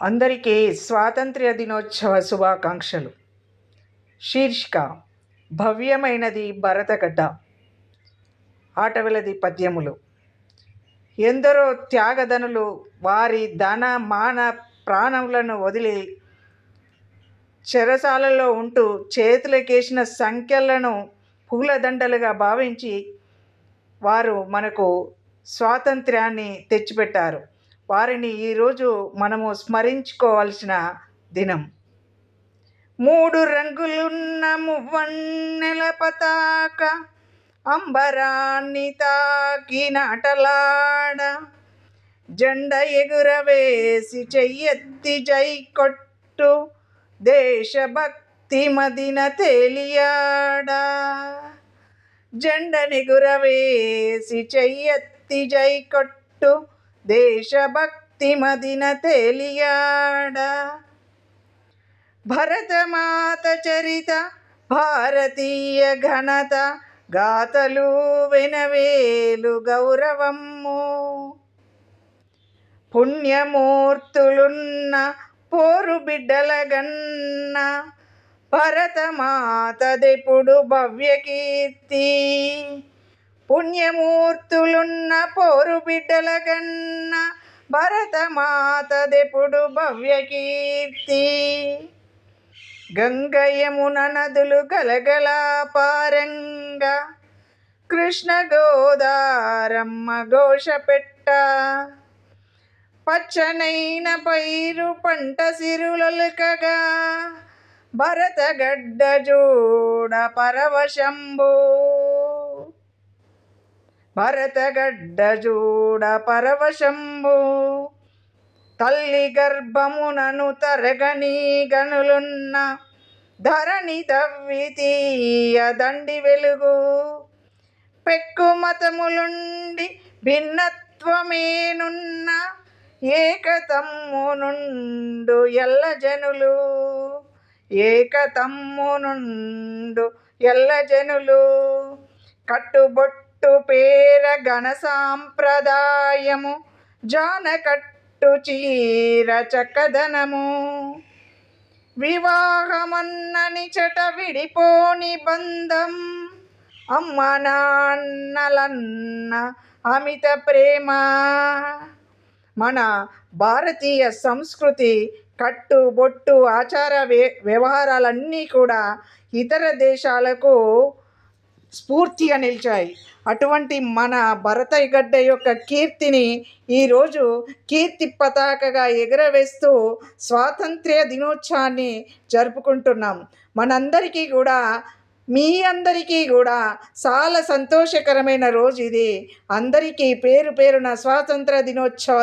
అందరికీ స్వాతంత్ర్య దినోత్సవ శుభాకాంక్షలు. శీర్షిక భవ్యమైనది భరతగడ్డ. ఆటవిలది పద్యములు. ఎందరో త్యాగధనులు వారి ధన మాన ప్రాణములను వదిలి చెరసాలలో ఉంటూ చేతులకేసిన సంఖ్యలను పూలదండలుగా భావించి వారు మనకు స్వాతంత్ర్యాన్ని తెచ్చిపెట్టారు. వారిని ఈరోజు మనము స్మరించుకోవాల్సిన దినం. 3 రంగులున్న మువ్వన్నెల పతాక అంబరాన్ని తాకి నాటలాడ, జెండ ఎగురవేసి చెయ్యెత్తి జై కొట్టు, దేశభక్తి మదిన తేలియాడ. జెండనెగురవేసి చెయ్యెత్తి జై కొట్టు, దేశభక్తి మదిన తేలియాడ. భరతమాత చరిత భారతీయ ఘనత, గాథలు వెనవేలు గౌరవమ్ము. పుణ్యమూర్తులున్న పోరు బిడ్డలగన్న, భరతమాతదెప్పుడు భవ్యకీర్తి. పుణ్యమూర్తులున్న పోరు బిడ్డలగన్న, భరతమాతదెప్పుడు భవ్యకీర్తి. గంగ యమున నదులు గలగలా పారంగా, కృష్ణ గోదారమ్మ ఘోషపెట్ట. పచ్చనైన పైరు పంట సిరులొలకగా, భరతగడ్డ జూడ పరవశంబు. భరతగడ్డ జూడ పరవశంబు. తల్లి గర్భమునను తరగని గనులున్న, ధరణి తవ్వి తీయ దండి వెలుగు. పెక్కు మతములుండి భిన్నత్వమేనున్న, ఏకతమ్మునుండు ఎల్ల జనులు. ఏకతమ్మునుండు ఎల్ల జనులు. కట్టుబొట్టు పేర ఘన సాంప్రదాయము, జానకట్టు చీర చక్కదనము. వివాహమన్నని చట విడిపోని బంధం, అమ్మ నాన్నలన్న అమిత ప్రేమ. మన భారతీయ సంస్కృతి కట్టుబొట్టు ఆచార వ్యవహారాలన్నీ కూడా ఇతర దేశాలకు స్ఫూర్తిగా నిలిచాయి. అటువంటి మన భరతగడ్డ యొక్క కీర్తిని ఈరోజు కీర్తి పతాకగా ఎగురవేస్తూ స్వాతంత్ర్య దినోత్సవాన్ని జరుపుకుంటున్నాం. మనందరికీ కూడా, మీ అందరికీ కూడా చాలా సంతోషకరమైన రోజు ఇది. అందరికీ పేరు పేరున స్వాతంత్ర దినోత్సవ